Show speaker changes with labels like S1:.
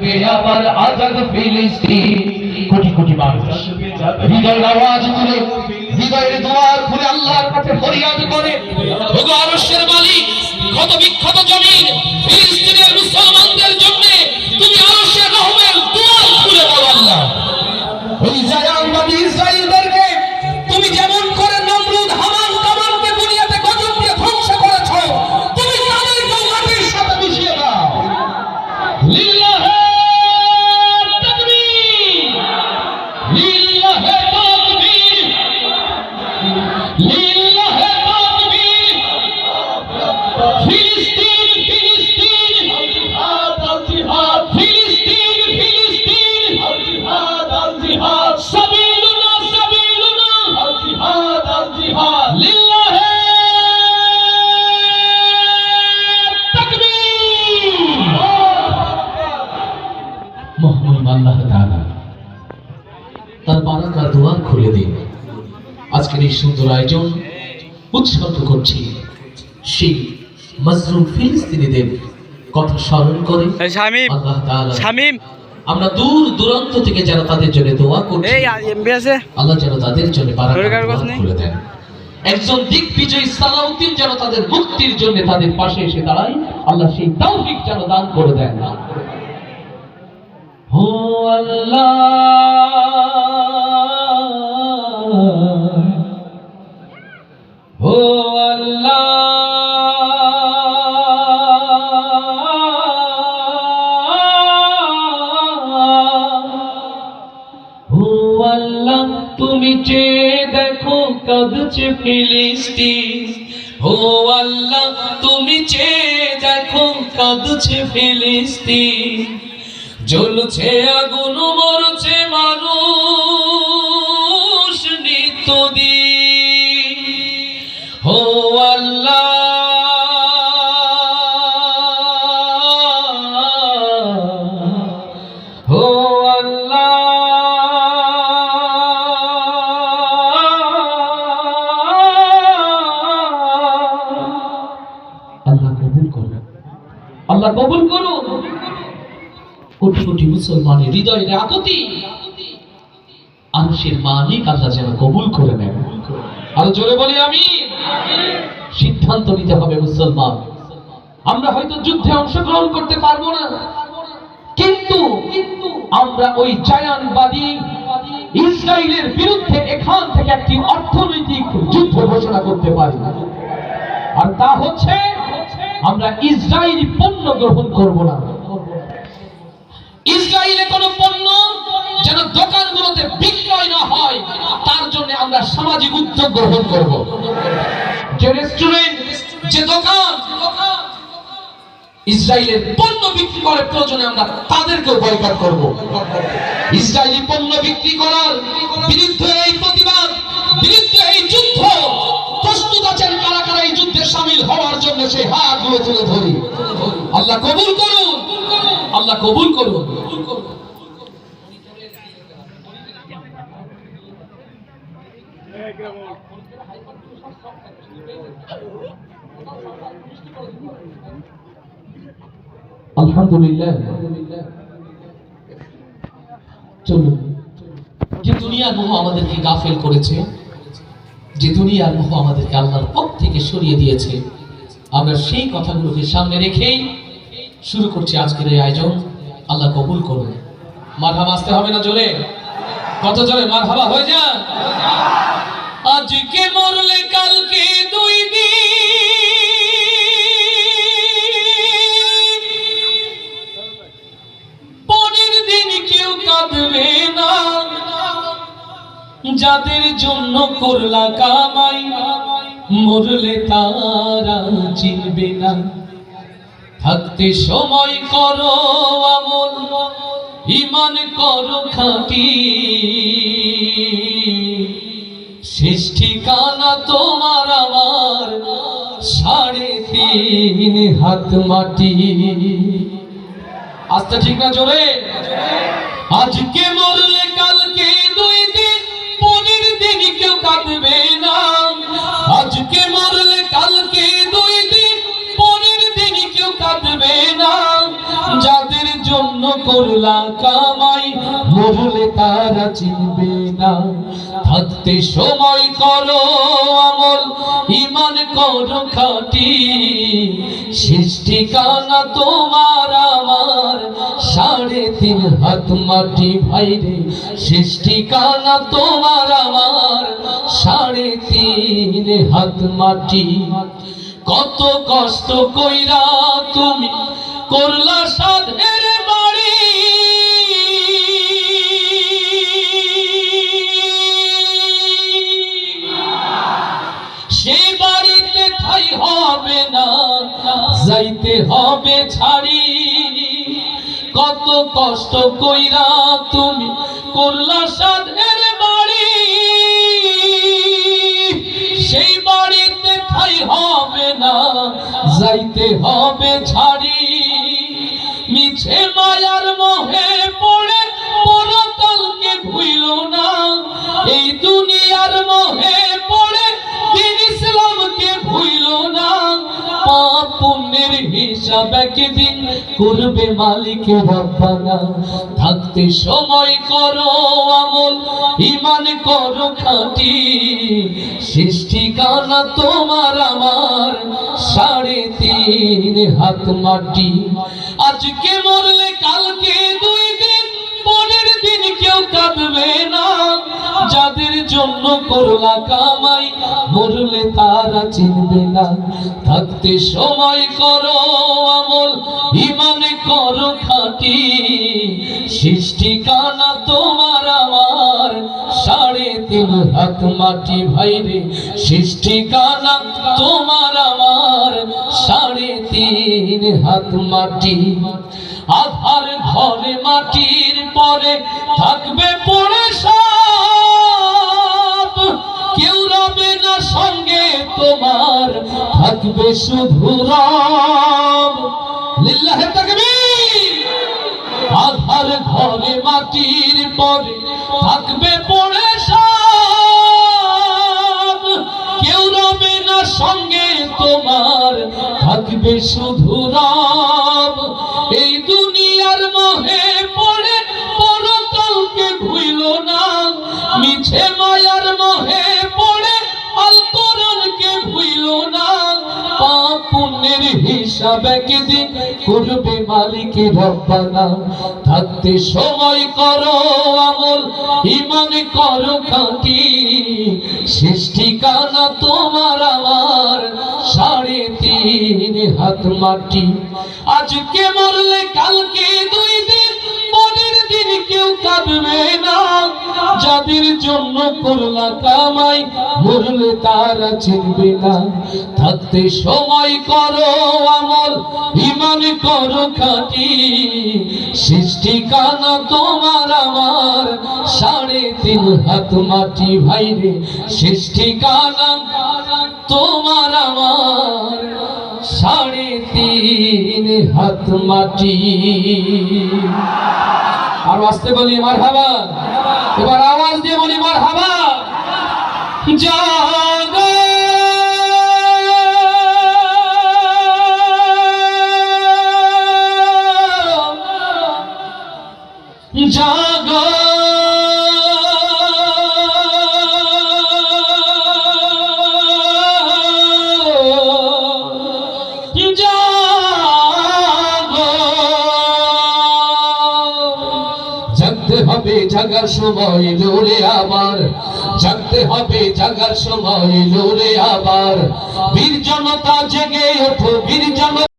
S1: জাগবে আবার আজাদ ফিলিস্তিন। কোটি কোটি মানুষ হৃদয়ের আওয়াজ তুলে, হৃদয়ের দুয়ার খুলে আল্লাহর কাছে ফরিয়াদ করে, ওগো আরশের মালিক, ক্ষত বিক্ষত জমিন ফিলিস্তিনের মুসলমানদের জন্য তুমি আরশের রহমের দুয়ার খুলে দাও আল্লাহ। ওই জায়ানবাদী ইসরাইলদেরকে তুমি যেমন করে নমরুদ হামান কামানকে দুনিয়াতে গজব দিয়ে ধ্বংস করেছো, তুমি তাদেরকে মাটির সাথে মিশিয়ে দাও। লিল্লাহে তাকবীর, লিল্লাহে তাকবীর, লিল্লাহে তাকবীর। ফিলিস্তিন ফিলিস্তিন, জিহাদ আল জিহাদ, ফিলিস্তিন ফিলিস্তিন, জিহাদ আল জিহাদ, সাবিলুনা সাবিলুনা, জিহাদ আল জিহাদ, লিল্লাহে তাকবীর। মহান আল্লাহ তাআলা তার বারাকার দুয়ার খুলে দিন। আজকের এই সুন্দর আয়োজন উৎসর্গ করছি সেই মাজলুম ফিলিস্তিনিদের কথা স্মরণ করে। আল্লাহ তাআলা আমরা দূর দূরান্ত থেকে যারা তাদের জন্য দোয়া করছি, আল্লাহ যেন তাদের জন্য বারাকার দুয়ার খুলে দেন। একজন দিগ্বিজয়ী সালাউদ্দিন যেন তাদের মুক্তির জন্য তাদের পাশে এসে দাঁড়ায়, আল্লাহ সেই তৌফিক যেন দান করে দেন। হো আল্লাহ, হো আল্লাহ, হো আল্লাহ, তুমি চেয়ে দেখো কাঁদছে ফিলিস্তিন। হো আল্লাহ, তুমি চেয়ে দেখো কাঁদছে ফিলিস্তিন। জ্বলছে আগুন, মরছে মানুষ নিত্যদিন। হো আল্লাহ, হো আল্লাহ, আল্লাহ কবুল করুন, আল্লাহ কবুল করুন। কোটি কোটি মুসলমানের হৃদয়ের আকুতি আরশের মালিক আল্লাহ যেন কবুল করে নেন। আরো জোরে বলি আমিন। সিদ্ধান্ত নিতে হবে মুসলমান। আমরা হয়তো যুদ্ধে অংশগ্রহণ করতে পারবো না, কিন্তু আমরা ওই জায়ানবাদী ইসরায়েলের বিরুদ্ধে এখান থেকে একটি অর্থনৈতিক যুদ্ধ ঘোষণা করতে পারি। আর তা হচ্ছে আমরা ইসরায়েলি পণ্য গ্রহণ করব না। ইসরায়েলে কোনো পণ্য যেন দোকানগুলোতে বিক্রয় না হয়, তার জন্য আমরা সামাজিক উদ্যোগ গ্রহণ করব। যে রেস্টুরেন্ট, যে দোকান ইসরায়েলের পণ্য বিক্রি করে, প্রয়োজনে আমরা তাদেরকেও বয়কট করব। ইসরায়েলি পণ্য বিক্রি করার বিরুদ্ধে এই প্রতিবাদ, বিরুদ্ধে এই যুদ্ধ প্রস্তুত আছেন কারা কারা এই যুদ্ধে শামিল হওয়ার জন্য? সেই হাতগুলো তুলে ধরি। আল্লাহ কবুল করুন, আল্লাহ কবুল করুন। আলহামদুলিল্লাহ। চলুন, যে দুনিয়ার মোহ আমাদেরকে গাফেল করেছে, যে দুনিয়ার মোহ আমাদেরকে আল্লাহর পথ থেকে সরিয়ে দিয়েছে, আমরা সেই কথাগুলোকে সামনে রেখেই শুরু করছি আজকের এই আয়োজন। আল্লাহ কবুল করুন। মারহাবা আসতে হবে না জোরে? কত জোরে মারহাবা হয়ে যান। আজকে মরলে কালকে দুই দিন, পরের দিন কেউ কাঁদবে না। যাদের জন্য করলা কামাই, মরলে তারা চিনবে না। থাকতে সময় করো আমল, ঈমান করো খাঁটি, শেষ ঠিকানা তোমার আমার 3.5 হাত মাটি। আস্তে ঠিক না জোরে? আজকে মরলে কালকে দুই দিন, পরের দিন কেউ কাঁদবে না। আজকে মরলে কালকে দুই দিন, পরের দিন কেউ কাঁদবে না। যাদের জন্য করলা কামাই, মরলে তারা চিনবে না। থাকতে সময় করো আমল, ঈমান করো খাঁটি, শেষ ঠিকানা তোমার আমার 3.5 হাত মাটি। ভাইরে শেষ ঠিকানা তোমার আমার 3.5 হাত মাটি। কত কষ্ট কইরা তুমি করলা সাধের বাড়ি, সে বাড়িতে ঠাই হবে না, যাইতে হবে ছাড়ি। কত কষ্ট কইরা তুমি করলা সাধের বাড়ি, সেই বাড়িতে ঠাই হবে না, যাইতে হবে ছাড়ি। মিছে মায়ার মোহে পড়ে পরকালকে ভুইল না, এই দুনিয়ার মোহে পড়ে দিন ইসলামকে ভুইল না। পাপ পুণ্যের হিসাব একদিন করবে মালিক রব্বানা। থাকতে সময় করো আমল, ঈমান করো খাঁটি, শেষ ঠিকানা তোমার আমার 3.5 হাত মাটি। আজকে মরলে কালকে 2 দিন, পরের দিন কেউ কাঁদবে না। যাদের জন্য করলা কামাই, মরলে তারা চিনবে না। থাকতে সময় করো আমল, ঈমান করো খাঁটি, শেষ ঠিকানা তোমার আমার 3.5 হাত মাটি। ভাইরে শেষ ঠিকানা তোমার আমার 3.5 হাত মাটি। আধার ঘরে মাটির পরে থাকবে পড়ে সব, কেউ রবে না সঙ্গে তোমার, থাকবে শুধু রব। লিল্লাহে তাকবীর। আধার ঘরে মাটির পরে থাকবে পড়ে সব, কেউ রবে না সঙ্গে তোমার, থাকবে শুধু রব। এই দুনিয়ার মোহে পড়ে পরকালকে ভুইল না, মিছে মায়ার মোহে পড়ে আল কোরআনকে ভুইল না। পাপ পুণ্যের হিসাব একদিন করবে মালিক রব্বানা। থাকতে সময় করো আমল, ঈমান করো খাঁটি, শেষ ঠিকানা তোমার আমার 3.5 হাত মাটি। আজকে মরলে কালকে 2 দিন, পরের দিন কেউ কাঁদবে না। যাদের জন্য করলা কামাই, মরলে তারা চিনবে না। থাকতে সময় করো আমল, ঈমান করো খাঁটি, শেষ ঠিকানা তোমার আমার 3.5 হাত মাটি। ভাইরে শেষ ঠিকানা তোমার আমার 3.5 হাত মাটি। আর আসতে বলি মারহাবা, এবার আওয়াজ দিয়ে বলি মারহাবা। জাগো জাগো জাগতে হবে, জাগার সময় লোরে আবার, জাগতে হবে, জাগার সময় লোরে আবার। বীর জনতা জেগে ওঠো, বীর জনতা।